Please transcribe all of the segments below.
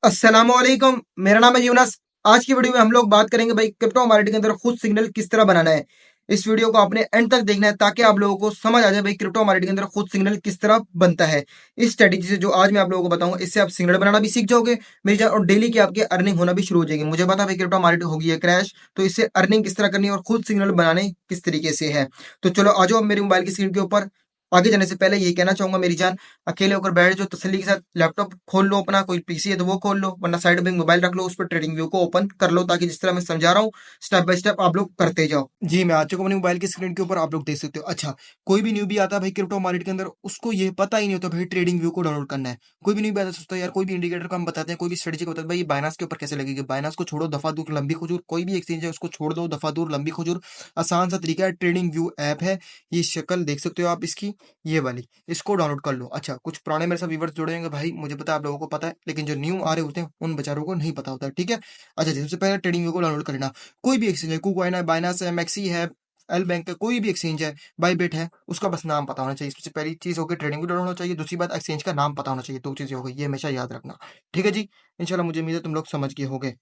अस्सलामुअलैकुम। मेरा नाम है यूनस। आज की वीडियो में हम लोग बात करेंगे भाई क्रिप्टो मार्केट के अंदर खुद सिग्नल किस तरह बनाना है। इस वीडियो को आपने एंड तक देखना है ताकि आप लोगों को समझ आ जाए भाई क्रिप्टो मार्केट के अंदर खुद सिग्नल किस तरह बनता है। इस स्ट्रेटेजी से जो आज मैं आप लोगों को बताऊंगा इससे आप सिग्नल बनाना भी सीख जाओगे मेरी जान, और डेली की आपकी अर्निंग होना भी शुरू हो जाएगी। मुझे पता है भाई क्रिप्टो मार्केट होगी है क्रैश, तो इससे अर्निंग किस तरह करनी है और खुद सिग्नल बनाने किस तरीके से है। तो चलो आ जाओ मेरी मोबाइल की स्क्रीन के ऊपर। आगे जाने से पहले ये कहना चाहूंगा मेरी जान, अकेले होकर बैठ जो तसल्ली के साथ लैपटॉप खोल लो, अपना कोई पीसी है तो वो खोल लो, वरना साइड में मोबाइल रख लो, उस पर ट्रेडिंग व्यू को ओपन कर लो ताकि जिस तरह मैं समझा रहा हूँ स्टेप बाय स्टेप आप लोग करते जाओ। जी मैं आ चुका हूं अपनी मोबाइल की स्क्रीन के ऊपर, आप लोग देख सकते हो। अच्छा, कोई भी न्यूबी आता है भाई क्रिप्टो मार्केट के अंदर, उसको ये पता ही नहीं होता भाई ट्रेडिंग व्यू को डाउनलोड करना है। कोई भी न्यूबी आता सोचता है यार कोई भी इंडिकेटर को हम बताते हैं, कोई भी स्ट्रेटेजी को बताते हैं, भाई बाइनास के ऊपर कैसे लगेगी। बाइनास को छोड़ो, दफा दूर लंबी खजूर, कोई भी एक्सचेंज है उसको छोड़ दो, दफा दूर लंबी खजूर, आसान सा तरीका है। ट्रेडिंग व्यू ऐप है, ये शक्ल देख सकते हो आप इसकी, ये वाली, इसको डाउनलोड कर लो। अच्छा, कुछ पुराने मेरे साथ व्यूअर्स जुड़े होंगे भाई, मुझे पता है आप लोगों को पता है, लेकिन जो न्यू आ रहे होते हैं उन बेचारों को नहीं पता होता है, ठीक है। अच्छा जी, सबसे पहले ट्रेडिंग व्यू को डाउनलोड कर लेना। कोई भी एक्सचेंज है, कुकॉइन है, बाइनास है, मैक्सी है, एल बैंक है, कोई भी एक्सचेंज है, बाईबिट है, उसका बस नाम पता होना चाहिए। सबसे पहली चीज होगी ट्रेडिंग व्यू डाउनलोड होना चाहिए, दूसरी बात एक्सचेंज का नाम पता होना चाहिए। दो चीजें हो गई, ये हमेशा याद रखना, ठीक है जी। इंशाल्लाह मुझे उम्मीद है तुम लोग समझ गए होगे।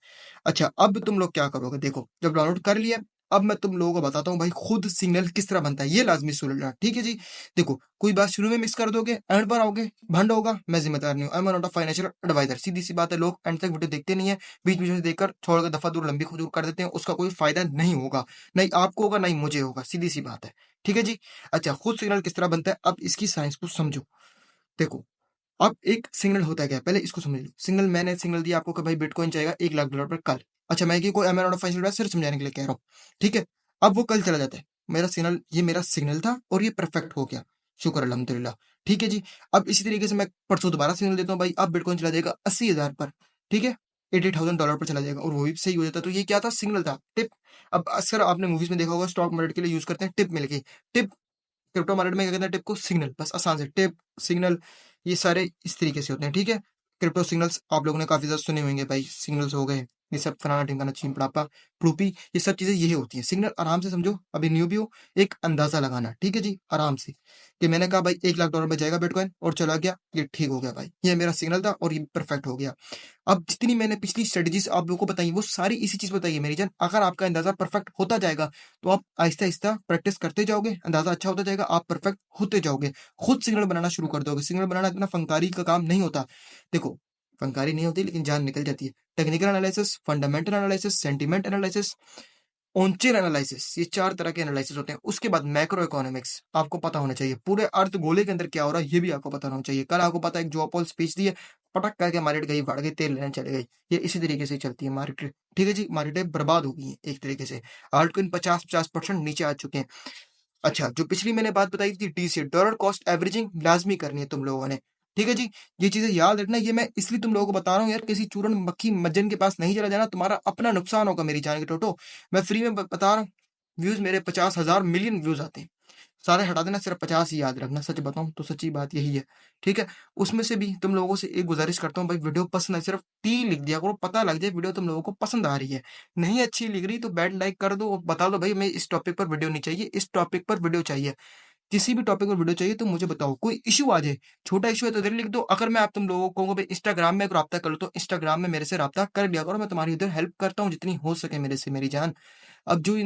अच्छा, अब तुम लोग क्या करोगे, देखो जब डाउनलोड कर लिया, अब मैं तुम लोगों को बताता हूँ भाई खुद सिग्नल किस तरह बनता है, ये लाजमी सुन लेना, ठीक है जी। देखो, कोई बात शुरू में मिस कर दोगे, एंड पर आओगे, भंड होगा, मैं जिम्मेदार नहीं हूँ। I am not a financial adviser, सीधी सी बात है। लोग एंड तक वीडियो देखते नहीं है, बीच बीच में देखकर छोड़ कर दफा दूर लंबी खजूर कर देते हैं, उसका कोई फायदा नहीं होगा, नहीं आपको होगा नहीं मुझे होगा, सीधी सी बात है, ठीक है जी। अच्छा, खुद सिग्नल किस तरह बनता है, अब इसकी साइंस को समझो। देखो, अब एक सिग्नल होता है क्या, पहले इसको समझ लो। सिग्नल, मैंने सिग्नल दिया आपको कि भाई बिटकॉइन जाएगा $1 लाख पर कल। अच्छा, मैं कोई एम नॉट फाइनेंशियल एडवाइजर, सिर्फ समझाने के लिए कह रहा हूँ, ठीक है। अब वो कल चला जाता है, मेरा सिग्नल, ये मेरा सिग्नल था और ये परफेक्ट हो गया, शुक्र अल्हम्दुलिल्लाह, ठीक है जी। अब इसी तरीके से मैं परसों दोबारा सिग्नल देता हूँ भाई, अब बिटकॉइन चला जाएगा 80,000 पर, ठीक है, $80,000 पर चला जाएगा, और वो भी सही हो जाता है। तो ये क्या था, सिग्नल था, टिप। अब अक्सर आपने मूवीज में देखा होगा, स्टॉक मार्केट के लिए यूज करते हैं टिप मिल गई, टिप। क्रिप्टो मार्केट में क्या कहते हैं टिप को, सिग्नल, बस आसान से टिप, सिग्नल, ये सारे इस तरीके से होते हैं, ठीक है। क्रिप्टो सिग्नल्स आप लोगों ने काफी ज्यादा सुने होंगे भाई, सिग्नल्स हो गए, ये सब फलाना ढिमकाना चीन पड़ापा प्रूपी, ये सब चीजें यही होती हैं। सिग्नल आराम से समझो, अभी न्यू भी हो, एक अंदाजा लगाना, ठीक है जी, आराम से, कि मैंने कहा भाई $1 लाख में जाएगा बिटकॉइन और चला गया, ये ठीक हो गया भाई, ये मेरा सिग्नल था और ये परफेक्ट हो गया। अब जितनी मैंने पिछली स्ट्रेटजीज आप लोगों को बताई, वो सारी इसी चीज बताई है मेरी जान। अगर आपका अंदाजा परफेक्ट होता जाएगा तो आप आहिस्ता आहिस्ता प्रैक्टिस करते जाओगे, अंदाजा अच्छा होता जाएगा, आप परफेक्ट होते जाओगे, खुद सिग्नल बनाना शुरू कर दोगे। सिग्नल बनाना इतना फंकारी का काम नहीं होता। देखो, फंकारी नहीं होती लेकिन जान निकल जाती है। Technical analysis, fundamental analysis, sentiment analysis, on chain analysis, ये 4 तरह के एनालिसिस होते हैं। उसके बाद मैक्रो इकोनॉमिक्स आपको पता होना चाहिए, पूरे अर्थ गोले के अंदर क्या हो रहा है ये भी आपको पता होना चाहिए। कल आपको पता है एक जॉपॉल स्पीच दी है, पटक करके मार्केट गई, बढ़ गई, तेल लेने चले गई। ये इसी तरीके से चलती है मार्केट, ठीक है जी। मार्केट बर्बाद हो गई है एक तरीके से, आल्टकॉइन 50% नीचे आ चुके हैं। अच्छा, जो पिछली मैंने बात बताई थी डीसी, डॉलर कॉस्ट एवरेजिंग लाजमी करनी है तुम लोगों ने, ठीक है जी। ये चीजें याद रखना, ये मैं इसलिए तुम लोगों को बता रहा हूँ यार, किसी चूरन मक्खी मज्जन के पास नहीं चला जाना, तुम्हारा अपना नुकसान होगा मेरी जान के टोटो। मैं फ्री में बता रहा हूँ, व्यूज मेरे 50,000 मिलियन व्यूज आते हैं, सारे हटा देना, सिर्फ 50 ही याद रखना। सच बताऊं तो सच्ची बात यही है, ठीक है। उसमें से भी तुम लोगों से एक गुजारिश करता हूँ भाई, वीडियो पसंद है सिर्फ टी लिख दिया करो, पता लग जाए वीडियो तुम लोगों को पसंद आ रही है। नहीं अच्छी लिख रही तो बैड लाइक कर दो, बता दो भाई मैं इस टॉपिक पर वीडियो नहीं चाहिए, इस टॉपिक पर वीडियो चाहिए। किसी भी टॉपिक पर वीडियो चाहिए तो मुझे बताओ, कोई इशू आ जाए, छोटा इशू है तो इधर लिख दो। अगर मैं आप तुम लोगों को भाई इंस्टाग्राम में रब्ता कर लो तो इंस्टाग्राम में मेरे से रब्ता कर लिया करो, मैं तुम्हारी उधर हेल्प करता हूँ जितनी हो सके मेरे से मेरी जान। अब जो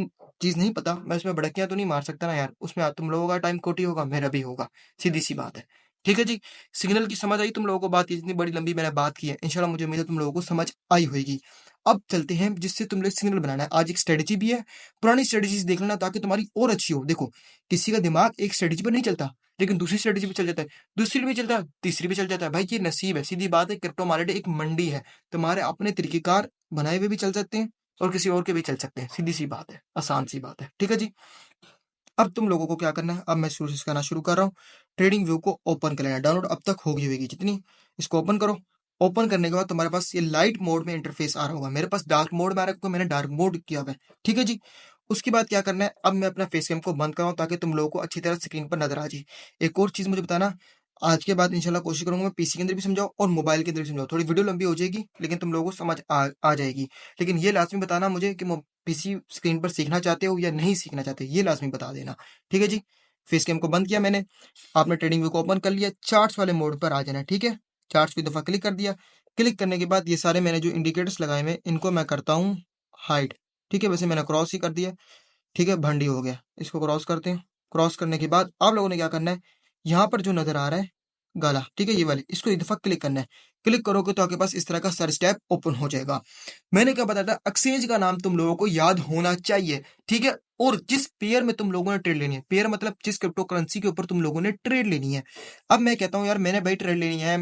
चीज नहीं पता, मैं उसमें भड़कियां तो नहीं मार सकता ना यार, उसमें तुम लोगों का टाइम खोटी होगा, मेरा भी होगा, सीधी सी बात है, ठीक है जी। सिग्नल की समझ आई तुम लोगों को, बात ये जितनी बड़ी लंबी मैंने बात की है, इंशाल्लाह मुझे उम्मीद है तुम लोगों को समझ आई होगी। अब चलते हैं जिससे तुम लोग सिग्नल बनाना है। आज एक स्ट्रेटेजी भी है, पुरानी स्ट्रेटेजीज देख लेना ताकि तुम्हारी और अच्छी हो। देखो, किसी का दिमाग एक स्ट्रेटेजी पर नहीं चलता, लेकिन दूसरी स्ट्रेटेजी पे चल जाता है, दूसरी भी चलता है, तीसरी भी चल जाता है। भाई ये नसीब है, सीधी बात है। क्रिप्टो मार्केट एक मंडी है, तुम्हारे अपने तरीकेकार बनाए हुए भी चल सकते हैं और किसी और के भी चल सकते हैं, सीधी सी बात है, आसान सी बात है, ठीक है जी। अब तुम लोगों को क्या करना है, अब मैं शुरू से सिखाना शुरू कर रहा हूँ। ट्रेडिंग व्यू को ओपन कर लेना, डाउनलोड अब तक होगी होगी जितनी, इसको ओपन करो। ओपन करने के बाद तुम्हारे पास ये लाइट मोड में इंटरफेस आ रहा होगा, मेरे पास डार्क मोड में आ रहा है क्योंकि मैंने डार्क मोड किया हुआ है, ठीक है जी। उसके बाद क्या करना है, अब मैं अपना फेस कैम को बंद कराऊं ताकि तुम लोगों को अच्छी तरह स्क्रीन पर नजर आ जाए। एक और चीज मुझे बताना, आज के बाद इंशाल्लाह कोशिश करूंगा मैं पीसी के अंदर भी समझाऊं और मोबाइल के अंदर भी समझाऊं। थोड़ी वीडियो लंबी हो जाएगी लेकिन तुम लोगों को समझ आ जाएगी। लेकिन ये लाजमी बताना मुझे कि पीसी स्क्रीन पर सीखना चाहते हो या नहीं सीखना चाहते, ये लाजमी बता देना, ठीक है जी। फेस कैम को बंद किया मैंने, आपने ट्रेडिंग व्यू को ओपन कर लिया, चार्ट्स वाले मोड पर आ जाना, ठीक है। चार्ट्स को दफा क्लिक कर दिया, क्लिक करने के बाद ये सारे मैंने जो इंडिकेटर्स लगाए हुए हैं इनको मैं करता हूँ हाइड। ठीक है, वैसे मैंने क्रॉस ही कर दिया। ठीक है, भंडी हो गया। इसको क्रॉस करते हैं। क्रॉस करने के बाद आप लोगों ने क्या करना है, यहाँ पर जो नजर आ रहा है गाला, ठीक है, ये वाले, इसको एक दफा क्लिक करना है। क्लिक करोगे तो आपके पास इस तरह का सर्च टैब ओपन हो जाएगा। मैंने क्या बताया था, एक्सचेंज का नाम तुम लोगों को याद होना चाहिए। ठीक है, और जिस पेयर में तुम लोगों ने ट्रेड लेनी है, पेयर मतलब जिस क्रिप्टो करेंसी के ऊपर तुम लोगों ने ट्रेड लेनी है। अब मैं कहता हूँ यार मैंने भाई ट्रेड लेनी है,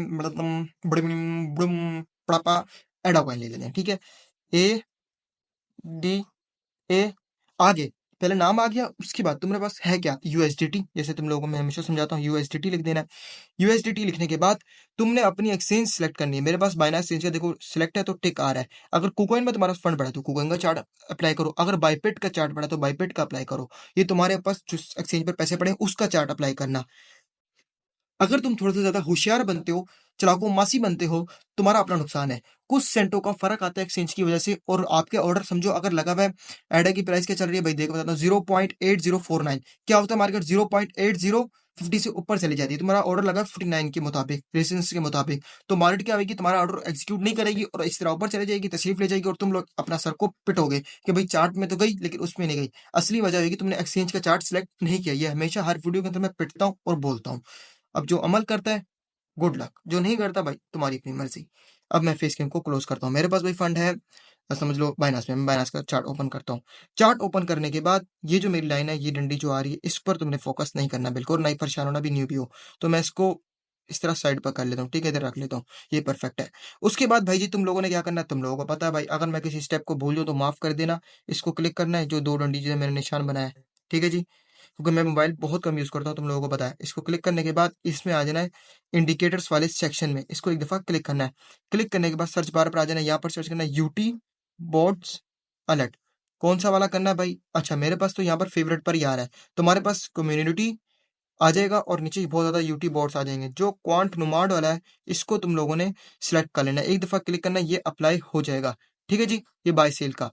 एडा कॉइन ले लेते हैं। ठीक है, ए डी ए, आगे पहले नाम आ गया, उसके बाद तुम्हारे पास है क्या, यूएसडीटी। जैसे तुम लोगों को मैं हमेशा समझाता हूँ, यूएसडीटी लिख देना है। यूएसडीटी लिखने के बाद तुमने अपनी एक्सचेंज सेलेक्ट करनी है। मेरे पास बाइनांस एक्सचेंज का देखो सिलेक्ट है तो टिक आ रहा है। अगर कुकॉइन में तुम्हारा फंड बढ़ा तो कुकॉइन का चार्ट अप्लाई करो। अगर बाइपेट का चार्ट बढ़ा तो बाइपेट का अप्लाई करो। ये तुम्हारे पास जो एक्सचेंज पर पैसे पड़े उसका चार्ट अप्लाई करना। अगर तुम थोड़ा सा ज्यादा होशियार बनते हो, चालाको मासी बनते हो, तुम्हारा अपना नुकसान है। कुछ सेंटों का फर्क आता है एक्सचेंज की वजह से, और आपके ऑर्डर समझो अगर लगा हुआ है, एडा की प्राइस क्या चल रही है भाई, देखो बताता हूँ, 0.8049। क्या होता है, मार्केट 0.8050 से ऊपर चली जाती है, तुम्हारा ऑर्डर लगा 49 के मुताबिक, रेजिस्टेंस के मुताबिक, तो मार्केट क्या होगी, तुम्हारा ऑर्डर एग्जीक्यूट नहीं करेगी और इस तरह ऊपर चली जाएगी, तशरीफ ले जाएगी, और तुम लोग अपना सर को पिटोगे कि भाई चार्ट में तो गई लेकिन उसमें नहीं गई। असली वजह होगी तुमने एक्सचेंज का चार्ट सिलेक्ट नहीं किया। ये हमेशा हर वीडियो के अंदर मैं पिटता हूँ और बोलता हूँ। अब जो अमल करता है गुड लक, जो नहीं करता भाई तुम्हारी अपनी मर्जी। अब मैं फेस कैम को क्लोज करता हूँ। मेरे पास भाई फंड है, समझ लो बाइनांस में। मैं बाइनांस का चार्ट ओपन करता हूँ। चार्ट ओपन करने के बाद ये जो मेरी लाइन है, ये डंडी जो आ रही है, इस पर तुमने फोकस नहीं करना बिल्कुल, ना ही परेशान होना, भी न्यू भी हो तो। मैं इसको इस तरह साइड पर कर लेता हूँ। ठीक है, इधर रख लेता हूँ, ये परफेक्ट है। उसके बाद भाई जी तुम लोगों ने क्या करना है, तुम लोगों को पता है भाई, अगर मैं किसी स्टेप को भूल जाऊँ तो माफ कर देना। इसको क्लिक करना है, जो दो डंडी जो मैंने निशान बनाया है, ठीक है जी, क्योंकि मैं मोबाइल बहुत कम यूज करता हूँ, तुम लोगों को पता है। इसको क्लिक करने के बाद इसमें आ जाना है इंडिकेटर्स वाले सेक्शन में, इसको एक दफा क्लिक करना है। क्लिक करने के बाद सर्च बार पर आ जाना है, यहाँ पर सर्च करना है यूटी बोर्ड्स अलर्ट। कौन सा वाला करना है भाई, अच्छा मेरे पास तो यहाँ पर फेवरेट पर ही आ रहा है। तुम्हारे पास कम्युनिटी आ जाएगा और नीचे बहुत ज्यादा यूटी बोर्ड्स आ जाएंगे। जो क्वांट नुमार्ड वाला है, इसको तुम लोगों ने सिलेक्ट कर लेना है, एक दफा क्लिक करना है, ये अप्लाई हो जाएगा। ठीक है जी, ये बाय सेल का।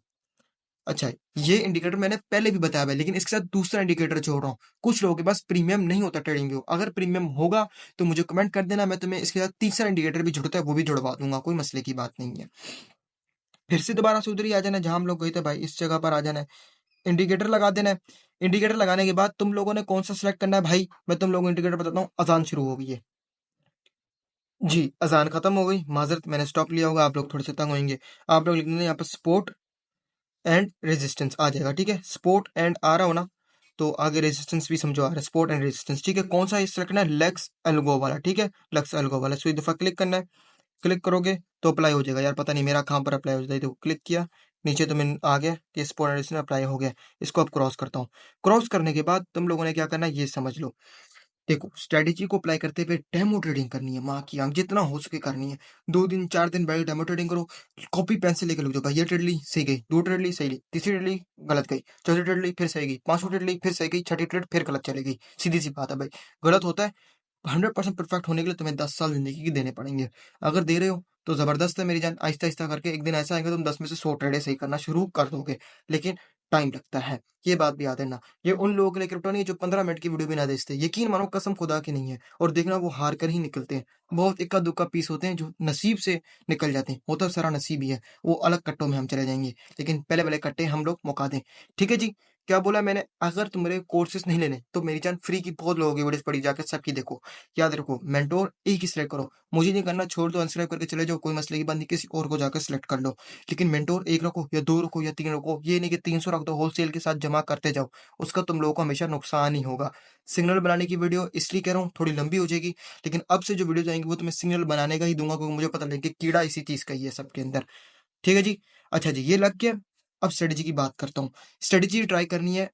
अच्छा, ये इंडिकेटर मैंने पहले भी बताया है, लेकिन इसके साथ दूसरा इंडिकेटर जोड़ रहा हूँ। कुछ लोगों के पास प्रीमियम नहीं होता ट्रेडिंग व्यू, अगर प्रीमियम होगा तो मुझे कमेंट कर देना, मैं तुम्हें इसके साथ तीसरा इंडिकेटर भी जुड़ता है वो भी जुड़वा दूंगा, कोई मसले की बात नहीं है। फिर से दोबारा से उधर ही आ जाना है जहां हम लोग गए थे भाई, इस जगह पर आ जाना है, इंडिकेटर लगा देना है। इंडिकेटर लगाने के बाद तुम लोगों ने कौन सा सिलेक्ट करना है भाई, मैं तुम लोगों को इंडिकेटर बताता हूँ। अजान शुरू हो गई है जी, अजान खत्म हो गई, माजरत मैंने स्टॉप लिया होगा, आप लोग थोड़े से तंग होंगे। आप लोग लिख देना यहाँ पर सपोर्ट एंड रेजिस्टेंस आ जाएगा। ठीक है, सपोर्ट एंड आ रहा हो ना, तो आगे रेजिस्टेंस भी समझो आ रहा है, सपोर्ट एंड रेजिस्टेंस। ठीक है, कौन सा सिलेक्ट करना है, लेक्स एल्गो वाला। ठीक है, लेक्स एल्गो वाला, सो एक दफा क्लिक करना है। क्लिक करोगे तो अप्लाई हो जाएगा। यार पता नहीं मेरा कहाँ पर अप्लाई हो जाता है, तो क्लिक किया, नीचे तो मैं आ गया कि सपोर्ट एंड रेजिस्टेंस अप्लाई हो गया। इसको अब क्रॉस करता हूँ। क्रॉस करने के बाद तुम लोगों ने क्या करना है ये समझ लो। देखो, स्ट्रेटेजी को अप्लाई करते हुए डेमो ट्रेडिंग करनी है, माँ की आंख, जितना हो सके करनी है। 2 दिन 4 दिन बैठ डेमो ट्रेडिंग करो, कॉपी पेन से लेकर लिख दो भाई, ये ट्रेड ली सही गई, 2 ट्रेड ली सही ली, तीसरी ट्रेड ली गलत गई, चौथी ट्रेड ली फिर सही गई, पांचवी ट्रेड ली फिर सही गई, छठी ट्रेड फिर गलत चली गई। सीधी सी बात है भाई, गलत होता है। 100% परफेक्ट होने के लिए तुम्हें 10 साल जिंदगी के देने पड़ेंगे। अगर दे रहे हो तो जबरदस्त है मेरी जान, आहिस्ता आहिस्ता करके एक दिन ऐसा आएगा तुम 10 में से 100 ट्रेडें सही करना शुरू कर दोगे, लेकिन टाइम लगता है, ये बात भी याद है ना। ये उन लोगों के लिए क्रिप्टो नहीं है जो 15 मिनट की वीडियो भी ना देखते, यकीन मानो कसम खुदा की नहीं है, और देखना वो हार कर ही निकलते हैं। बहुत इक्का दुक्का पीस होते हैं जो नसीब से निकल जाते हैं, होता सारा नसीब ही है। वो अलग कट्टों में हम चले जाएंगे, लेकिन पहले वाले कट्टे हम लोग मुका दें। ठीक है जी, क्या बोला मैंने, अगर तुम मेरे कोर्सेज नहीं लेने तो मेरी जान फ्री की बहुत लोगों की वीडियोस पड़ी, जाकर सबकी देखो। याद रखो, मेंटोर एक ही सिलेक्ट करो, मुझे नहीं करना, छोड़ दो, अनसब्सक्राइब करके चले जाओ, कोई मसले की बात नहीं, किसी और को जाकर सिलेक्ट कर लो। लेकिन मेंटोर एक रखो या 2 रखो या 3 रखो, ये नहीं कि 300 रख दो, होलसेल के साथ जमा करते जाओ, उसका तुम लोगों को हमेशा नुकसान ही होगा। सिग्नल बनाने की वीडियो इसलिए कह रहा हूँ थोड़ी लंबी हो जाएगी, लेकिन अब से जो वीडियो आएंगी वो तुम्हें सिग्नल बनाने का ही दूंगा, क्योंकि मुझे पता लगे कि कीड़ा इसी चीज का ही है सबके अंदर। ठीक है जी, अच्छा जी, ये लग गया। अब स्ट्रेटेजी की बात करता हूँ। स्ट्रेटेजी ट्राई करनी है,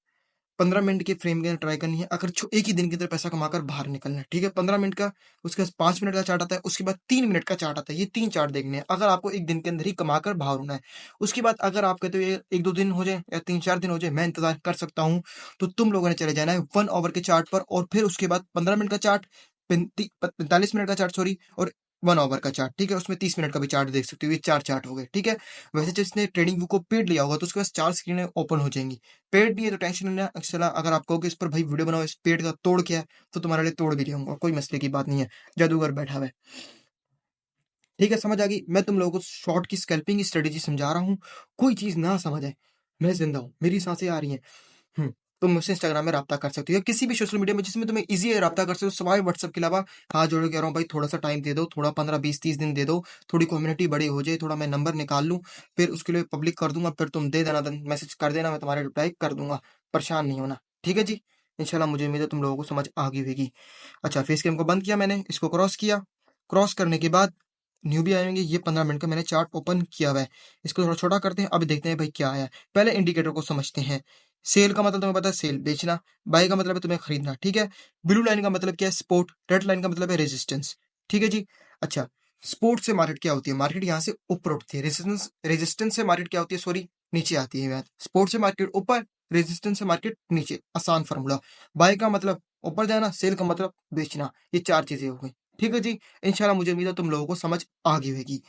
15 मिनट के फ्रेम के अंदर ट्राई करनी है, अगर एक ही दिन के अंदर पैसा कमाकर बाहर निकलना है। ठीक है, 15 मिनट का, उसके बाद 5 मिनट का चार्ट आता है, उसके बाद 3 मिनट का चार्ट आता है, ये 3 चार्ट देखने हैं अगर आपको एक दिन के अंदर ही कमाकर बाहर होना है। उसके बाद अगर आप कहते हो ये 1-2 दिन हो जाए या 3-4 दिन हो जाए, मैं इंतजार कर सकता हूँ, तो तुम लोगों ने चले जाना है 1 ओवर के चार्ट पर, और फिर उसके बाद 15 मिनट का चार्ट, 45 मिनट का चार्ट, सॉरी, और 1 ओवर का चार्ट। ठीक है, उसमें 30 मिनट का भी चार्ट देख सकते हो, ये 4 चार्ट हो गए। ठीक है, वैसे जिसने ट्रेडिंग व्यू को पेड लिया होगा तो उसके पास 4 स्क्रीनें ओपन हो जाएंगी। पेड नहीं है तो टेंशन नहीं लेना, चला अगर आप कहोगे इस पर भाई वीडियो बनाओ, इस पेड का तोड़ क्या है, तो तुम्हारे लिए तोड़ भी जाऊंगा, कोई मसले की बात नहीं है, जादूगर बैठा हुआ है। ठीक है, समझ आ गई? मैं तुम लोगों को शॉर्ट की स्कैल्पिंग की स्ट्रेटेजी समझा रहा हूँ। कोई चीज़ ना समझ आए, मैं ज़िंदा हूँ, मेरी साँसें आ रही हैं। तुम मुझसे इंस्टाग्राम में राब्ता कर सकते हो या किसी भी सोशल मीडिया में जिसमें तुम्हें ईज़ी है राब्ता कर सकते हो, सिवाय व्हाट्सएप के अलावा। हाथ जोड़ के कह रहा हूँ भाई, थोड़ा-सा टाइम दे दो, थोड़ा 15, 20, 30 दिन दे दो, थोड़ी कम्युनिटी बड़ी हो जाए, थोड़ा मैं नंबर निकाल लूँ, फिर उसके लिए पब्लिक कर दूँगा, फिर तुम दे देना, देन मैसेज कर देना, मैं तुम्हारा रिप्लाई कर दूँगा, परेशान नहीं होना। ठीक है जी? इंशाल्लाह मुझे उम्मीद है तुम लोगों को समझ आ गई होगी। अच्छा, फेस कैम को बंद किया मैंने, इसको क्रॉस किया, क्रॉस करने के बाद न्यू भी आएँगे, ये 15 मिनट का मैंने चार्ट ओपन किया हुआ है। इसको थोड़ा छोटा करते हैं, अब देखते हैं भाई क्या आया है। पहले इंडिकेटर को समझते हैं। सेल का मतलब तुम्हें पता है, सेल बेचना, बाय का मतलब है तुम्हें खरीदना, ठीक है? ब्लू लाइन का मतलब क्या है? सपोर्ट, रेड लाइन का मतलब है रेजिस्टेंस, ठीक है जी? अच्छा, सपोर्ट से मार्केट क्या होती है? मार्केट यहाँ से ऊपर उठती है, रेजिस्टेंस रेजिस्टेंस से मार्केट क्या होती है? सॉरी, नीचे आती है बात। सपोर्ट से मार्केट ऊपर, रेजिस्टेंस से मार्केट नीचे, आसान फार्मूला। बाय का मतलब ऊपर जाना, सेल का मतलब बेचना, ये 4 चीज़ें हो गई, ठीक है जी? इंशाल्लाह मुझे उम्मीद है तुम लोगों को समझ आ गई होगी।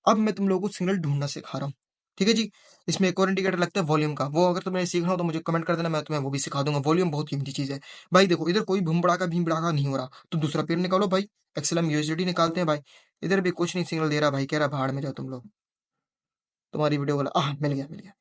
अब मैं तुम लोगों को सिग्नल ढूँढना सिखा रहा हूँ, ठीक है जी? इसमें एक और इंडिकेटर लगता है वॉल्यूम का, वो अगर तुम्हें सीखना हो तो मुझे कमेंट कर देना, मैं तुम्हें वो भी सिखा दूँगा। वॉल्यूम बहुत कीमती चीज़ है। भाई देखो, इधर कोई भूम-भड़ाका, भीम-भड़ाका नहीं हो रहा, तो दूसरा पेड़ निकालो भाई, एक्सएलएम यूएसडी निकालते हैं भाई। इधर भी कुछ नहीं सिग्नल दे रहा भाई, कह रहा भाड़ में जाओ तुम लोग। तुम्हारी वीडियो वाला मिल गया, मिल गया।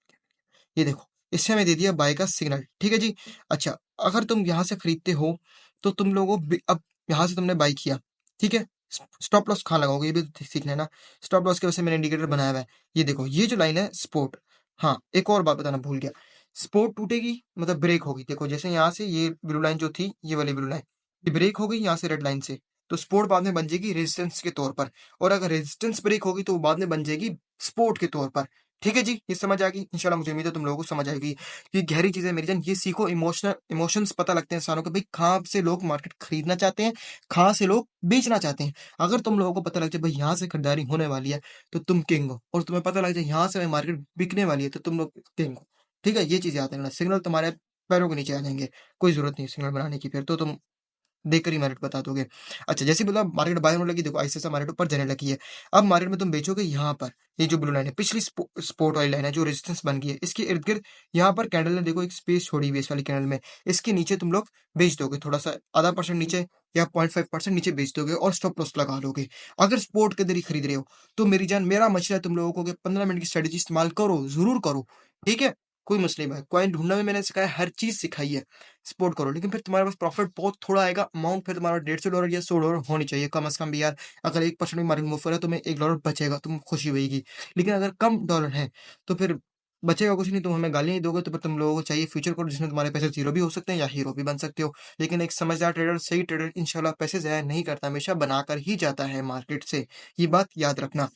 ये देखो, इससे हमें दे दिया बाय का सिग्नल, ठीक है जी? अच्छा, अगर तुम यहाँ से खरीदते हो, तो तुम लोगों अब यहाँ से तुमने बाय किया, ठीक है? स्टॉप लॉस कहाँ लगाओगे, ये भी तो सीखना है ना। स्टॉप लॉस की वजह से मैंने इंडिकेटर बनाया हुआ है। ये देखो, ये जो लाइन है सपोर्ट। हाँ, एक और बात बताना भूल गया, सपोर्ट टूटेगी मतलब ब्रेक होगी। देखो, जैसे यहाँ से ये ब्लू लाइन जो थी, ये वाली ब्लू लाइन, ये ब्रेक हो गई यहाँ से रेड लाइन से, तो सपोर्ट बाद में बन जाएगी रेजिस्टेंस के तौर पर, और अगर रेजिस्टेंस ब्रेक होगी तो वो बाद में बन जाएगी सपोर्ट के तौर पर। ठीक है जी, ये समझ आ गई? इंशाल्लाह मुझे उम्मीद है तुम लोगों को समझ आएगी। ये गहरी चीज़ें मेरी जान, ये सीखो। इमोशंस पता लगते हैं इंसानों को, भाई कहाँ से लोग मार्केट खरीदना चाहते हैं, कहाँ से लोग बेचना चाहते हैं। अगर तुम लोगों को पता लग जाए भाई यहाँ से खरीदारी होने वाली है, तो तुम किंग हो, और तुम्हें पता लग जाए यहाँ से मार्केट बिकने वाली है, तो तुम लोग किंग हो। ठीक है? ये चीज़ याद रखना, सिग्नल तुम्हारे पैरों के नीचे आ जाएँगे, कोई ज़रूरत नहीं है सिग्नल बनाने की, फिर तो तुम देखकर ही मार्केट बता दोगे। अच्छा, जैसे ही बोला मार्केट बाय होने लगी, देखो ऐसे-ऐसे मार्केट ऊपर जाने लगी है। अब मार्केट में तुम बेचोगे यहाँ पर, ये जो ब्लू लाइन है, पिछली सपोर्ट वाली लाइन है जो रेजिस्टेंस बन गई है, इसके इर्द-गिर्द यहाँ पर कैंडल ने देखो एक स्पेस छोड़ी हुई है इस वाली कैंडल में। इसके नीचे तुम लोग बेच दोगे, थोड़ा-सा आधा परसेंट नीचे या 0.5% नीचे बेच दोगे और स्टॉप लॉस लगा लोगे। अगर सपोर्ट के अंदर ही खरीद रहे हो, तो मेरी जान, मेरा मशवरा है तुम लोगों को कि 15 मिनट की स्ट्रैटेजी इस्तेमाल करो, ज़रूर करो, ठीक है? कोई मसला नहीं भाई, कॉइन ढूँढना भी मैंने सिखाया, हर चीज़ सिखाई है। सपोर्ट करो, लेकिन फिर तुम्हारे पास प्रॉफिट बहुत थोड़ा आएगा, अमाउंट फिर तुम्हारा $150 या $100 होनी चाहिए कम से कम भी यार। अगर 1% भी मार्जिन मूव कर रहा है, तुम्हें $1 बचेगा, तुम खुशी होएगी। लेकिन अगर कम डॉलर है, तो फिर बचेगा कुछ नहीं, तुम हमें गालियाँ ही दोगे, तो फिर तुम लोगों को चाहिए फ्यूचर कोड जिसमें तुम्हारे पैसे ज़ीरो भी हो सकते हैं या हीरो भी बन सकते हो। लेकिन एक समझदार ट्रेडर, सही ट्रेडर इंशाल्लाह पैसे ज़ाया नहीं करता, हमेशा बनाकर ही जाता है मार्केट से। ये बात याद रखना।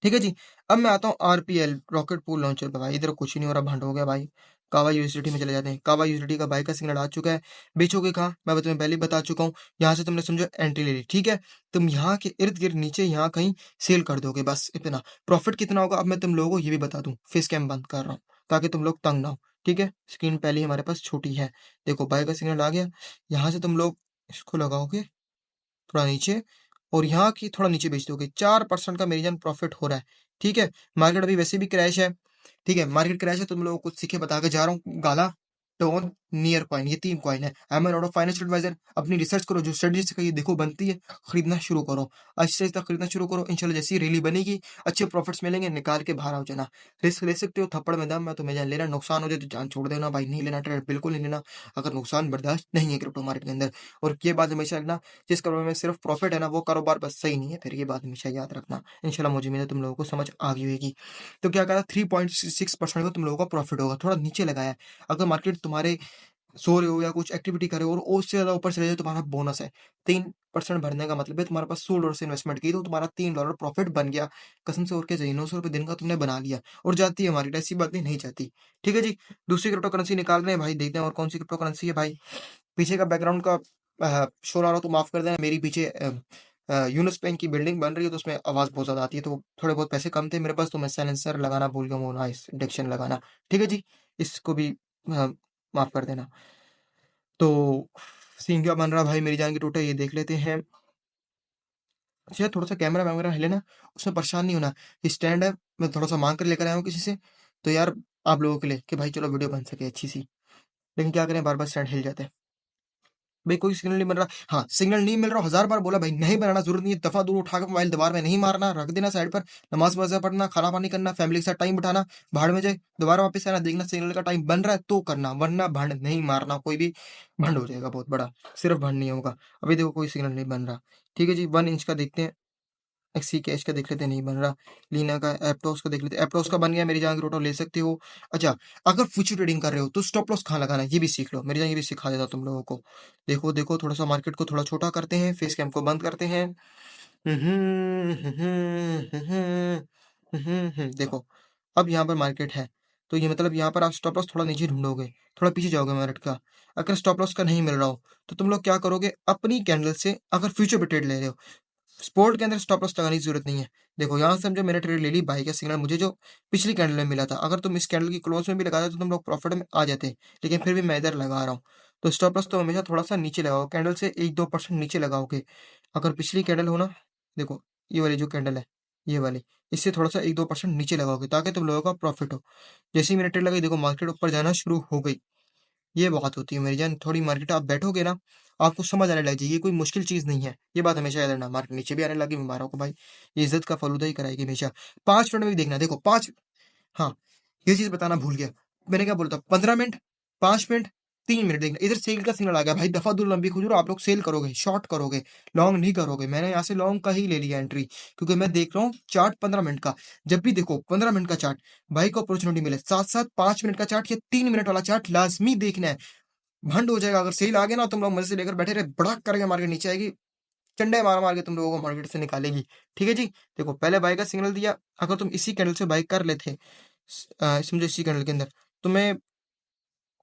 ठीक है जी। अब मैं आता हूँ आरपीएल, रॉकेट पूल लॉन्चर पे भाई, इधर कुछ ही नहीं हो रहा, भंड हो गया भाई। कावा यूएसडीटी में चले जाते हैं। कावा यूएसडीटी का बाय का सिग्नल आ चुका है। बेचोगे कहाँ? मैं तुम्हें पहले ही बता चुका हूँ। यहाँ से तुमने समझो एंट्री ले ली, ठीक है? तुम यहाँ के इर्द-गिर्द नीचे यहाँ कहीं सेल कर दोगे, बस इतना। प्रॉफिट कितना होगा अब मैं तुम लोगों को ये भी बता दूँ। फेस कैम बंद कर रहा हूँ, ताकि तुम लोग तंग ना हो, ठीक है? स्क्रीन पहले ही हमारे पास छोटी है। देखो, बाय का सिग्नल आ गया। यहाँ से तुम लोग इसको लगाओगे थोड़ा नीचे, और यहाँ की थोड़ा नीचे बेच दोगे। 4% का मेरी जान प्रॉफिट हो रहा है, ठीक है? मार्केट अभी वैसे भी क्रैश है, ठीक है? मार्केट क्रैश है, तुम लोगों को कुछ सीखे बता के जा रहा हूँ। गाला, टोन, नियर कॉइन, ये 3 कॉइन है। I am not a financial advisor. अपनी रिसर्च करो, जो स्ट्रेटजी सिखाई है देखो बनती है, खरीदना शुरू करो। आहिस्ता-आहिस्ता खरीदना शुरू करो, इंशाल्लाह जैसे ही रैली बनेगी, अच्छे प्रॉफिट्स मिलेंगे, निकाल के बाहर आ जाना। रिस्क ले सकते हो, थप्पड़ में दम है, तुम्हें जान लेना, नुकसान हो जाए तो जान छोड़ देना भाई, नहीं लेना ट्रेड, बिल्कुल नहीं लेना, अगर नुकसान बर्दाश्त नहीं है क्रिप्टो मार्केट के अंदर। और ये बात हमेशा रखना, जिस कारोबार में सिर्फ प्रॉफिट है ना, वो कारोबार बस सही नहीं है, फिर ये बात हमेशा याद रखना। इंशाल्लाह मुझे उम्मीद है तुम लोगों को समझ आ गई होगी। तो क्या करा, 3.6% का तुम लोगों का प्रॉफिट होगा, थोड़ा नीचे लगाया है। अगर मार्केट तुम्हारे सो रहे हो या कुछ एक्टिविटी कर रहे हो और उससे ज़्यादा ऊपर चले जाए, तुम्हारा बोनस है। 3% भरने का मतलब है तुम्हारे पास $100 से इन्वेस्टमेंट की, तो तुम्हारा $3 प्रॉफिट बन गया। कसम से, और क्या चाहिए, ₹900 दिन का तुमने बना लिया, और जाती है मार्केट, ऐसी बात नहीं जाती। ठीक है जी। दूसरी क्रिप्टो करेंसी निकाल रहे हैं भाई, देखते हैं और कौन सी क्रिप्टो करेंसी है भाई। पीछे का बैकग्राउंड का शोर आ रहा हो तो माफ़ कर देना, मेरी पीछे यूनुस पेन की बिल्डिंग बन रही है, तो उसमें आवाज़ बहुत ज़्यादा आती है, तो थोड़े बहुत पैसे कम थे मेरे पास, तो मैं साइलेंसर लगाना भूल गया, वो नॉइस रिडक्शन लगाना। ठीक है जी, इसको भी माफ़ कर देना। तो सीन क्या बन रहा भाई मेरी जान की टूटा, ये देख लेते हैं। अच्छा, थोड़ा सा कैमरा वैमरा हिले ना, उसमें परेशान नहीं होना। स्टैंड है, मैं थोड़ा सा मांग कर लेकर आया हूँ किसी से, तो यार आप लोगों के लिए कि भाई चलो वीडियो बन सके अच्छी सी, लेकिन क्या करें, बार बार स्टैंड हिल जाता है। भाई कोई सिग्नल नहीं बन रहा, हाँ सिग्नल नहीं मिल रहा, 1000 बार बोला भाई नहीं बनाना, जरूरत नहीं है, दफा दूर उठा के मोबाइल दीवार में नहीं मारना, रख देना साइड पर, नमाज वजह पढ़ना, खाना पानी करना, फैमिली के साथ टाइम बिठाना, भाड़ में जाए, दोबारा वापस आना, देखना सिग्नल का टाइम बन रहा है तो करना, वरना भंड नहीं मारना, कोई भी भंड हो जाएगा बहुत बड़ा, सिर्फ भंड नहीं होगा। अभी देखो कोई सिग्नल नहीं बन रहा, ठीक है जी। 1 इंच का देखते हैं, एक्सी कैश का देख लेते हैं, नहीं बन रहा। लीना का, एप्टॉस का देख लेते हैं, एप्टॉस का बन गया, मेरी जान रोटो ले सकते हो। अच्छा, अगर फ्यूचर ट्रेडिंग कर रहे हो तो स्टॉप लॉस कहाँ लगाना है ये भी सीख लो, मेरी जान ये भी सिखा देता हूं तुम लोगों को। देखो देखो, थोड़ा सा मार्केट को थोड़ा छोटा करते हैं, फेस कैम को बंद करते हैं। देखो, अब यहाँ पर मार्केट है, तो ये मतलब यहाँ पर आप स्टॉप लॉस थोड़ा नीचे ढूंढोगे, थोड़ा पीछे जाओगे मार्केट का। अगर स्टॉप लॉस का नहीं मिल रहा हो तो तुम लोग क्या करोगे, अपनी कैंडल से अगर फ्यूचर पे ट्रेड ले रहे हो, स्पोर्ट के अंदर स्टॉप लॉस लगाने की जरूरत नहीं है। देखो यहाँ से समझो मैंने ट्रेड ले ली, बाई का सिग्नल मुझे जो पिछली कैंडल में मिला था, अगर तुम इस कैंडल की क्लोज में भी लगा दो तो तुम लोग प्रॉफिट में आ जाते, लेकिन फिर भी मैं इधर लगा रहा हूँ। तो स्टॉप लॉस तो हमेशा थोड़ा सा नीचे लगाओ, कैंडल से 1-2% नीचे लगाओगे। अगर पिछली कैंडल हो ना, देखो ये वाली जो कैंडल है, ये वाली, इससे थोड़ा सा 1-2% नीचे लगाओगे ताकि तुम लोगों का प्रॉफिट हो। जैसे ही मैंने ट्रेड लगाई, देखो मार्केट ऊपर जाना शुरू हो गई। ये बात होती है मेरी जान, थोड़ी मार्केट आप बैठोगे ना, आपको समझ आने लग जाएगी, ये कोई मुश्किल चीज नहीं है, ये बात हमेशा याद रखना। मार्केट नीचे भी आने लगी, बीमारों को भाई ये इज्जत का फलूदा ही कराएगी हमेशा। 5 मिनट में भी देखना, देखो 5, हाँ ये चीज बताना भूल गया, मैंने क्या बोला था, 15 मिनट, 5 मिनट, 3 मिनट देखना, इधर सेल का सिग्नल आ गया भाई, दफा दूर लंबी खुजूर, आप लोग सेल करोगे, शॉर्ट करोगे, लॉन्ग नहीं करोगे। मैंने यहाँ से लॉन्ग का ही ले लिया एंट्री, क्योंकि मैं देख रहा हूँ चार्ट 15 मिनट का। जब भी देखो 15 मिनट का चार्ट, भाई को अपॉर्चुनिटी मिले, साथ साथ 5 मिनट का चार्ट या 3 मिनट वाला चार्ट लाजमी देखना है। भंड हो जाएगा अगर सेल आ गया ना, तुम लोग मजे से लेकर बैठे रहे, बड़ा करके मार्केट नीचे आएगी, चंडे मार मार के तुम लोगों को मार्केट से निकालेगी। ठीक है जी। देखो पहले बाई का सिग्नल दिया, अगर तुम इसी कैंडल से बाई कर लेते, समझो इसी कैंडल के अंदर, तुम्हें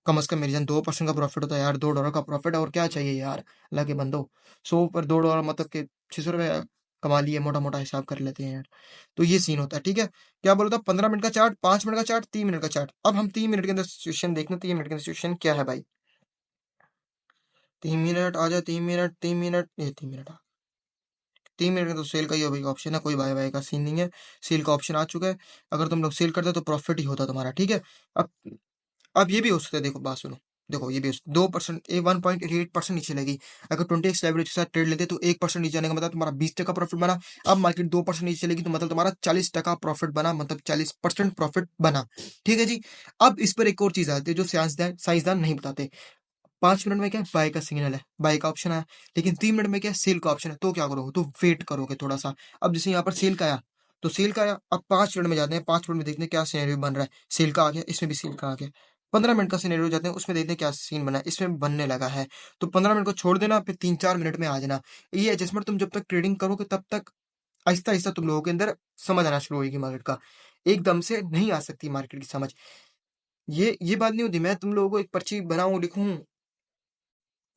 कम से कम मेरी जान 2% का प्रॉफिट होता है यार, $2 का प्रॉफिट, और क्या चाहिए यार अल्लाह के बंदो। 100 पर $2 मतलब के 600 रुपये कमा लिए, मोटा मोटा हिसाब कर लेते हैं यार। तो ये सीन होता है, ठीक है। क्या बोला था, 15 मिनट का चार्ट, 5 मिनट का चार्ट, 3 मिनट का चार्ट। अब हम 3 मिनट के अंदर सिचुएशन देखना, 3 मिनट के अंदर सिचुएशन क्या है भाई। 3 मिनट आ जाए, 3 मिनट, 3 मिनट, ये 3 मिनट, 3 मिनट में तो सेल का ही अभी ऑप्शन है, कोई बाय बाय का सीन नहीं है, सेल का ऑप्शन आ चुका है। अगर तुम लोग सेल करते हो तो प्रॉफिट ही होता तुम्हारा, ठीक है। अब अब ये भी हो सकता है, देखो बात सुनो, देखो ये भी 2%, 1.88% नीचे लगी। अगर 20x लेवरेज के साथ ट्रेड लेते तो 1% नीचे आने का मतलब तुम्हारा 20% प्रॉफिट बना। अब मार्केट 2% नीचे चलेगी तो मतलब तुम्हारा 40% प्रॉफिट बना, मतलब 40% प्रॉफिट बना। ठीक है जी। अब इस पर एक और चीज आती है जो साइंसदान नहीं बताते। 5 मिनट में क्या है, बाय का सिग्नल है, बाय का ऑप्शन आया, लेकिन 3 मिनट में क्या है, सेल का ऑप्शन है। तो क्या करोगे, तो वेट करोगे थोड़ा सा। अब जैसे यहाँ पर सेल का आया, तो सेल का आया, अब 5 मिनट में जाते हैं, 5 मिनट में देखते हैं क्या सिनेरियो बन रहा है। सेल का आ गया, इसमें भी सेल का आ गया। 15 मिनट का सिनेरियो जाते हैं, उसमें देखते हैं क्या सीन बना है, इसमें बनने लगा है। तो 15 मिनट को छोड़ देना, फिर 3-4 मिनट में आ जाना। ये एडजस्टमेंट तुम जब तक ट्रेडिंग करोगे तब तक आहिस्ता आहिस्ता तुम लोगों के अंदर समझ आना शुरू होगी मार्केट का। एकदम से नहीं आ सकती मार्केट की समझ। ये बात नहीं होती मैं तुम लोगों को एक पर्ची बनाऊं, लिखूं,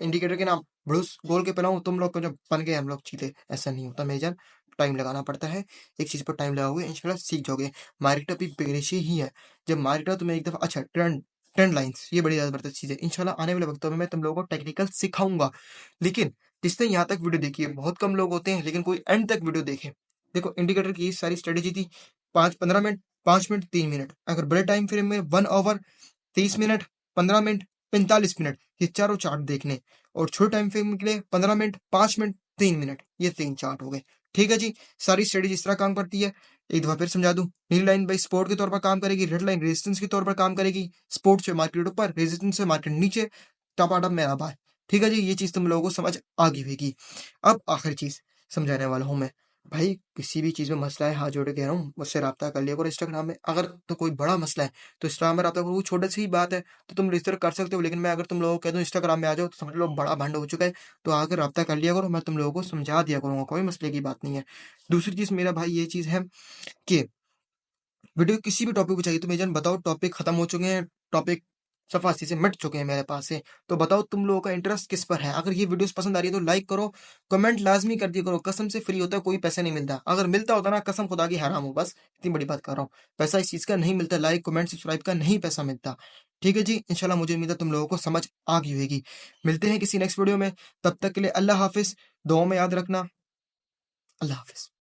इंडिकेटर के नाम ब्रूस बोल के पिलाऊं, तुम लोग को जब बन गए हम लोग चीते, ऐसा नहीं होता मेजर। टाइम लगाना पड़ता है, एक चीज पर टाइम लगाओगे इंशाल्लाह सीख जाओगे। मार्केट अभी पेरिश ही है। जब मार्केट तुम्हें एक दफा, अच्छा ट्रेंड, ट्रेंड लाइंस, ये बड़ी जबरदस्त चीज है। इंशाल्लाह आने वाले वक्तों में मैं तुम लोगों को टेक्निकल सिखाऊंगा। लेकिन जिसने यहाँ तक वीडियो देखी है, बहुत कम लोग होते हैं लेकिन कोई एंड तक वीडियो देखे। देखो इंडिकेटर की सारी स्ट्रेटेजी थी, 5-15 मिनट, 5 मिनट, 3 मिनट। अगर बड़े टाइम फ्रेम में 1 ओवर, 30 मिनट, 15 मिनट, 45 मिनट, ये चारों चार्ट देखने। और छोटे टाइम फ्रेम के लिए 15 मिनट, 5 मिनट, 3 मिनट, ये 3 चार्ट हो गए। ठीक है जी। सारी स्ट्रेटेजी इस तरह काम करती है, एक दफा फिर समझा दूं। नीली लाइन भाई सपोर्ट के तौर पर काम करेगी, रेड लाइन रेजिस्टेंस के तौर पर काम करेगी। सपोर्ट से मार्केट ऊपर, रेजिस्टेंस से मार्केट नीचे, टपाटप में आभार। ठीक है जी, ये चीज तुम लोगों को समझ आ गई होगी। अब आखिरी चीज समझाने वाला हूं मैं। भाई किसी भी चीज में मसला है, हाथ जोड़ के कह रहा हूँ, मुझसे रब्ता कर लिया करो इंस्टाग्राम में। अगर तो कोई बड़ा मसला है तो इंस्टाग्राम में रब्ता करो, वो छोटी सी बात है तो तुम रजिस्टर कर सकते हो। लेकिन मैं अगर तुम लोगों को कह दूं इंस्टाग्राम में आ जाओ तो समझ लो बड़ा भंड हो चुका है। तो आकर रब्ता कर लिया करो, मैं तुम लोगों को समझा दिया करूंगा, कोई मसले की बात नहीं है। दूसरी चीज मेरा भाई ये चीज है कि वीडियो किसी भी टॉपिक पे चाहिए तो मेजन बताओ, टॉपिक खत्म हो चुके हैं, टॉपिक सफासी से मिट चुके हैं मेरे पास से। तो बताओ तुम लोगों का इंटरेस्ट किस पर है। अगर ये वीडियोस पसंद आ रही है तो लाइक करो, कमेंट लाजमी कर दिया करो। कसम से फ्री होता है, कोई पैसा नहीं मिलता। अगर मिलता होता ना, कसम खुदा की हराम हो, बस इतनी बड़ी बात कर रहा हूँ। पैसा इस चीज का नहीं मिलता, लाइक कमेंट सब्सक्राइब का नहीं पैसा मिलता। ठीक है जी। इंशाल्लाह मुझे उम्मीद है तुम लोगों को समझ आ गई होगी। मिलते हैं किसी नेक्स्ट वीडियो में, तब तक के लिए अल्लाह हाफिज। दुआ में याद रखना, अल्लाह हाफिज।